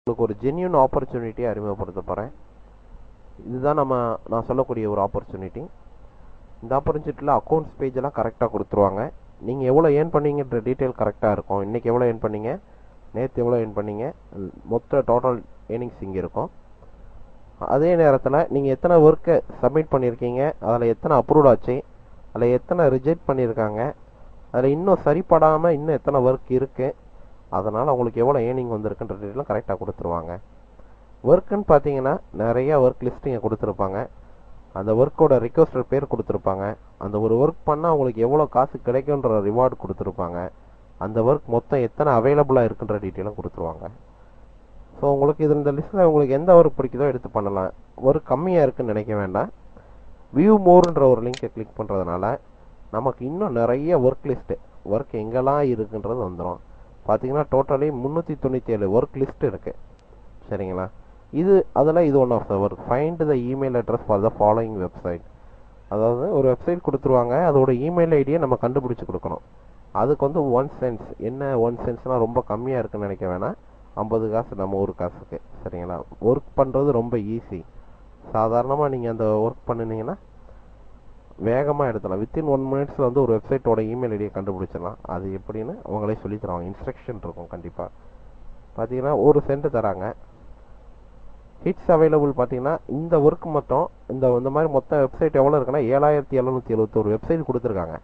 உங்களுக்கு ஒரு ஜென்யூன் ஆப்பர்ச்சுனிட்டியை அறிமுகப்படுத்த போகிறேன். இதுதான் நான் சொல்லக்கூடிய ஒரு ஆப்பர்ச்சுனிட்டி. இந்த ஆப்பர்ச்சுனிட்டியில் அக்கௌண்ட்ஸ் பேஜெல்லாம் கரெக்டாக கொடுத்துருவாங்க. நீங்கள் எவ்வளோ ஏர்ன் பண்ணீங்கன்ற டீட்டெயில் கரெக்டாக இருக்கும். இன்றைக்கி எவ்வளோ ஏர்ன் பண்ணீங்க, நேற்று எவ்வளோ ஏர்ன் பண்ணீங்க, மொத்த டோட்டல் ஏர்னிங்ஸ் இங்கே இருக்கும். அதே நேரத்தில் நீங்கள் எத்தனை ஒர்க்கை சப்மிட் பண்ணியிருக்கீங்க, அதில் எத்தனை அப்ரூவ் ஆச்சு, அதில் எத்தனை ரிஜெக்ட் பண்ணியிருக்காங்க, அதில் இன்னும் சரிப்படாமல் இன்னும் எத்தனை ஒர்க் இருக்குது, அதனால் உங்களுக்கு எவ்வளோ ஏர்னிங் வந்திருக்குன்ற டீட்டெயிலாம் கரெக்டாக கொடுத்துருவாங்க. ஒர்க்குன்னு பார்த்தீங்கன்னா நிறையா ஒர்க் லிஸ்ட்டிங்க கொடுத்துருப்பாங்க. அந்த ஒர்க்கோட ரிக்வஸ்டர் பேர் கொடுத்துருப்பாங்க. அந்த ஒரு ஒர்க் பண்ணால் உங்களுக்கு எவ்வளோ காசு கிடைக்குன்ற ரிவார்டு கொடுத்துருப்பாங்க. அந்த ஒர்க் மொத்தம் எத்தனை அவைலபிளாக இருக்குன்ற டீட்டெயிலும் கொடுத்துருவாங்க. ஸோ உங்களுக்கு இது இந்த லிஸ்ட்டில் உங்களுக்கு எந்த ஒர்க் பிடிக்குதோ எடுத்து பண்ணலாம். ஒர்க் கம்மியாக இருக்குன்னு நினைக்க வேண்டாம். வியூ மோர்ன்ற ஒரு லிங்கை கிளிக் பண்ணுறதுனால நமக்கு இன்னும் நிறைய ஒர்க் லிஸ்ட்டு, ஒர்க் எங்கெல்லாம் இருக்குன்றது வந்துடும். பார்த்தீங்கன்னா டோட்டலி 397 ஒர்க் லிஸ்ட் இருக்குது. சரிங்களா? அதில் இது one of the work. Find the email address for the following website. அதாவது ஒரு வெப்சைட் கொடுத்துருவாங்க, அதோட இமெயில் ஐடியை நம்ம கண்டுபிடிச்சி கொடுக்கணும். அதுக்கு வந்து 1 சென்ஸ். என்ன 1 சென்ஸ்னால் ரொம்ப கம்மியாக இருக்குன்னு நினைக்க வேணாம். 50 காசு நம்ம ஒரு காசுக்கு. சரிங்களா? ஒர்க் பண்ணுறது ரொம்ப ஈஸி. சாதாரணமாக நீங்கள் அந்த ஒர்க் பண்ணினீங்கன்னா வேகமாக எடுத்துடலாம். வித்தின் 1 மினிட்ஸில் வந்து ஒரு வெப்சைட்டோட இமெயில் ஐடியை கண்டுபிடிச்சிடலாம். அது எப்படின்னு அவங்களே சொல்லி தருவாங்க. இன்ஸ்ட்ரக்ஷன் இருக்கும் கண்டிப்பாக. பார்த்தீங்கன்னா 1 சென்ட் தராங்க. ஹிட்ஸ் அவைலபிள் பார்த்தீங்கன்னா இந்த ஒர்க் மொத்தம் இந்த மாதிரி மொத்த வெப்சைட் எவ்வளோ இருக்குன்னா 7771 வெப்சைட் கொடுத்துருக்காங்க.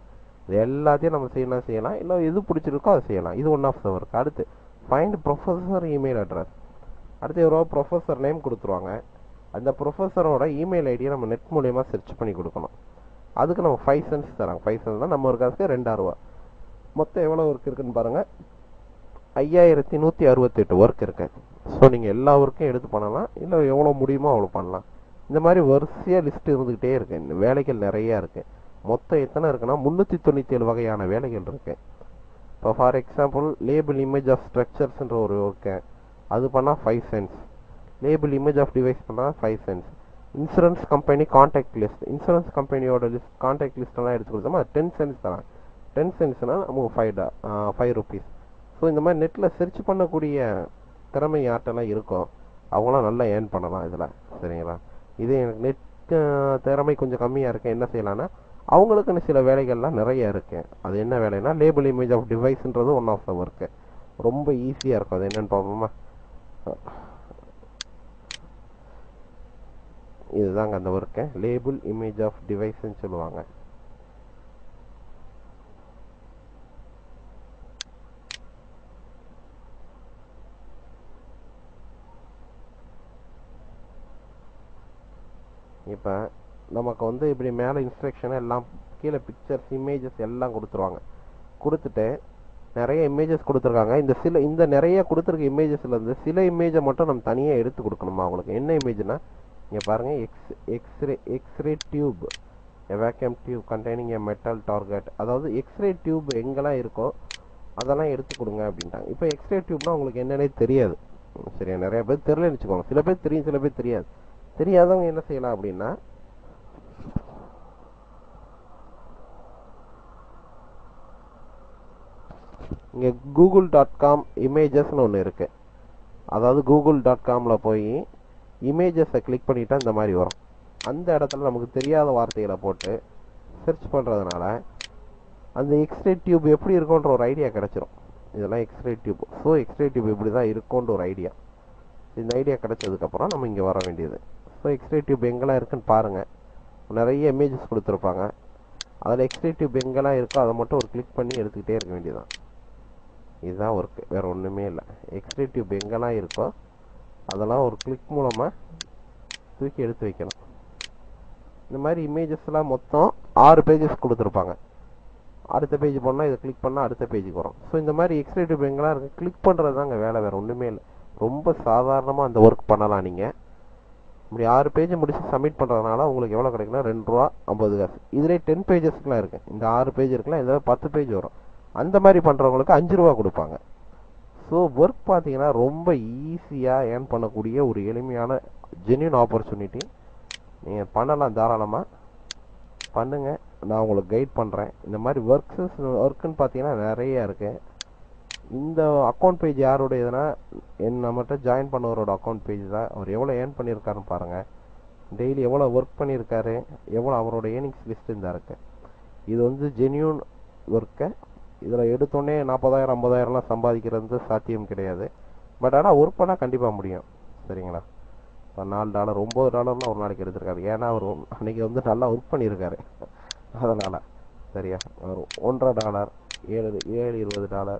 இது எல்லாத்தையும் நம்ம செய்யலாம், இல்லை எது பிடிச்சிருக்கோ அதை செய்யலாம். இது ஒன் ஆஃப் த ஒர்க். அடுத்து ஃபைண்ட் ப்ரொஃபஸர் இமெயில் அட்ரஸ். அடுத்து எவ்வளோ ப்ரொஃபஸர் நேம் கொடுத்துருவாங்க. அந்த ப்ரொஃபஸரோட இமெயில் ஐடியை நம்ம நெட் மூலயமா சர்ச் பண்ணி கொடுக்கணும். அதுக்கு நம்ம 5 சென்ட்ஸ் தராங்க. 5 சென்ட்னா நம்ம ஒரு காசுக்கு 2 ரூபா. மொத்தம் எவ்வளோ ஒர்க் இருக்குன்னு பாருங்கள். 5168 ஒர்க் இருக்கு. ஸோ நீங்கள் எல்லா ஒர்க்கையும் எடுத்து பண்ணலாம், இல்லை எவ்வளோ முடியுமோ அவ்வளோ பண்ணலாம். இந்த மாதிரி வரிசையாக லிஸ்ட் இருந்துக்கிட்டே இருக்கு. இந்த வேலைகள் நிறையா இருக்குது. மொத்தம் எத்தனை இருக்குன்னா 397 வகையான வேலைகள் இருக்குது. இப்போ for example label image of ஸ்ட்ரக்சர்ஸ்ன்ற ஒரு ஒர்க்கு, அது பண்ணால் 5 cents. Label image of device பண்ணால் 5 cents. Insurance company contact list, insurance கம்பெனியோட லிஸ்ட் கான்டாக்ட் லிஸ்ட்டெல்லாம் எடுத்து கொடுத்தோமா 10 சென்ட்ஸ் தராங்க. 10 சென்ட்ஸ்னால் நமக்கு 5 ருபீஸ். ஸோ இந்த மாதிரி நெட்டில் சர்ச் பண்ணக்கூடிய திறமை யார்ட்டெல்லாம் இருக்கும் அவங்களாம் நல்லா ஏர்ன் பண்ணலாம் இதில். சரிங்களா? இது எனக்கு நெட் திறமை கொஞ்சம் கம்மியாக இருக்கு, என்ன செய்யலான்னா அவங்களுக்குன்னு சில வேலைகள்லாம் நிறைய இருக்கு. அது என்ன வேலைன்னா லேபிள் இமேஜ் ஆஃப் டிவைஸ்ன்றது ஒன் ஆஃப் த ஒர்க்கு. ரொம்ப ஈஸியாக இருக்கும். அது என்னென்னு பார்ப்போமா? இதுதாங்க அந்த ஒர்க்கு. லேபிள் இமேஜ் ஆஃப் டிவைஸ்ன்னு சொல்லுவாங்க. இப்போ நமக்கு வந்து இப்படி மேலே இன்ஸ்ட்ரக்ஷன் எல்லாம் கீழே பிக்சர்ஸ் இமேஜஸ் எல்லாம் கொடுத்துருவாங்க. கொடுத்துட்டு நிறைய இமேஜஸ் கொடுத்துருக்காங்க. இந்த நிறைய கொடுத்துருக்க இமேஜஸ்லேருந்து சில இமேஜை மட்டும் நம்ம தனியாக எடுத்து கொடுக்கணுமா அவங்களுக்கு. என்ன இமேஜ்னா இங்கே பாருங்கள், X-ray tube, vacuum tube containing a metal target. அதாவது எக்ஸ்ரே டியூப் எங்கெல்லாம் இருக்கோ அதெல்லாம் எடுத்து கொடுங்க அப்படின்ட்டாங்க. இப்போ எக்ஸ்ரே டியூப்னா உங்களுக்கு என்னன்னே தெரியாது. சரியா? நிறைய பேர் தெரியலன்னு வச்சுக்கோங்க. சில பேர் தெரியும், சில பேர் தெரியாது. தெரியாதவங்க என்ன செய்யலாம் அப்படின்னா இங்கே google.com இமேஜஸ்னு ஒன்று இருக்குது. அதாவது google.comல போய் இமேஜஸை கிளிக் பண்ணிட்டா இந்த மாதிரி வரும். அந்த இடத்துல நமக்கு தெரியாத வார்த்தைகளை போட்டு சர்ச் பண்ணுறதுனால அந்த எக்ஸ்ரே டியூப் எப்படி இருக்குன்ற ஒரு ஐடியா கிடச்சிரும். இதெல்லாம் x-ray tube. So x-ray tube இப்படி தான் இருக்குன்ற ஒரு ஐடியா. இந்த ஐடியா கிடச்சதுக்கப்புறம் நம்ம இங்கே வர வேண்டியது. ஸோ எக்ஸ்ரே டியூப் எங்கெல்லாம் இருக்குன்னு பாருங்கள். நிறைய இமேஜஸ் கொடுத்துருப்பாங்க. அதில் எக்ஸ்ரே டியூப் எங்கெல்லாம் இருக்கோ அதை மட்டும் ஒரு கிளிக் பண்ணி எடுத்துக்கிட்டே இருக்க வேண்டியதுதான். இதுதான் ஒர்க்கு, வேறு ஒன்றுமே இல்லை. எக்ஸ்ரே டியூப் எங்கெல்லாம் இருக்கோ அதெல்லாம் ஒரு கிளிக் மூலமாக தூக்கி எடுத்து வைக்கணும். இந்த மாதிரி இமேஜஸ்லாம் மொத்தம் 6 பேஜஸ் கொடுத்துருப்பாங்க. அடுத்த பேஜ் போனால் இதை கிளிக் பண்ணால் அடுத்த பேஜுக்கு வரும். ஸோ இந்த மாதிரி எக்ஸ்ரே டியூப் எங்கெல்லாம் இருக்குது கிளிக் பண்ணுறது தாங்க வேலை, வேறு ஒன்றுமே இல்லை. ரொம்ப சாதாரணமாக அந்த ஒர்க் பண்ணலாம். நீங்கள் இப்படி 6 பேஜ் முடிச்சு சப்மிட் பண்ணுறதுனால உங்களுக்கு எவ்வளோ கிடைக்குன்னா 2 ரூபா 50 காசு. இதிலே 10 பேஜஸ்க்குலாம் இருக்குது. இந்த 6 பேஜ் இருக்குல்ல, இதில் 10 பேஜ் வரும். அந்த மாதிரி பண்ணுறவங்களுக்கு 5 ரூபா கொடுப்பாங்க. ஸோ ஒர்க் பார்த்தீங்கன்னா ரொம்ப ஈஸியாக ஏர்ன் பண்ணக்கூடிய ஒரு எளிமையான ஜென்யூன் ஆப்பர்ச்சுனிட்டி. நீங்கள் பண்ணலாம், தாராளமாக பண்ணுங்கள். நான் உங்களுக்கு கைட் பண்ணுறேன். இந்த மாதிரி ஒர்க்குன்னு பார்த்தீங்கன்னா நிறைய இருக்குது. இந்த அக்கௌண்ட் பேஜ் யாருடையதுன்னா நம்மகிட்ட ஜாயின் பண்ணவரோட அக்கௌண்ட் பேஜ் தான். அவர் எவ்வளோ ஏர்ன் பண்ணியிருக்காருன்னு பாருங்கள். டெய்லி எவ்வளோ ஒர்க் பண்ணியிருக்காரு, எவ்வளோ அவரோட ஏர்னிங்ஸ் லிஸ்ட் இந்த இருக்குது. இது வந்து ஜென்யூன் ஒர்க்கை. இதில் எடுத்தோடனே 40,000 50,000லாம் சம்பாதிக்கிறது சாத்தியம் கிடையாது. பட் ஆனால் ஒர்க் பண்ணால் கண்டிப்பாக முடியும். சரிங்களா? இப்போ $4 $9 ஒரு நாளைக்கு எடுத்திருக்காரு. ஏன்னா அவர் அன்றைக்கி வந்து நல்லா ஒர்க் பண்ணியிருக்காரு. அதனால் சரியா, ஒரு $1.5 7 $20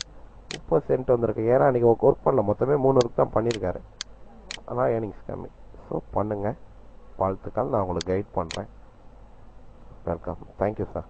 30 வந்திருக்கு. ஏன்னா அன்றைக்கி ஒர்க் பண்ணல, மொத்தமே 3 ஒர்க் தான் பண்ணியிருக்காரு. ஆனால் ஏர்னிங்ஸ் கம்மி. ஸோ பண்ணுங்கள். வாழ்த்துக்கள். நான் உங்களுக்கு கைட் பண்ணுறேன். வெல்கம். Thank you sir.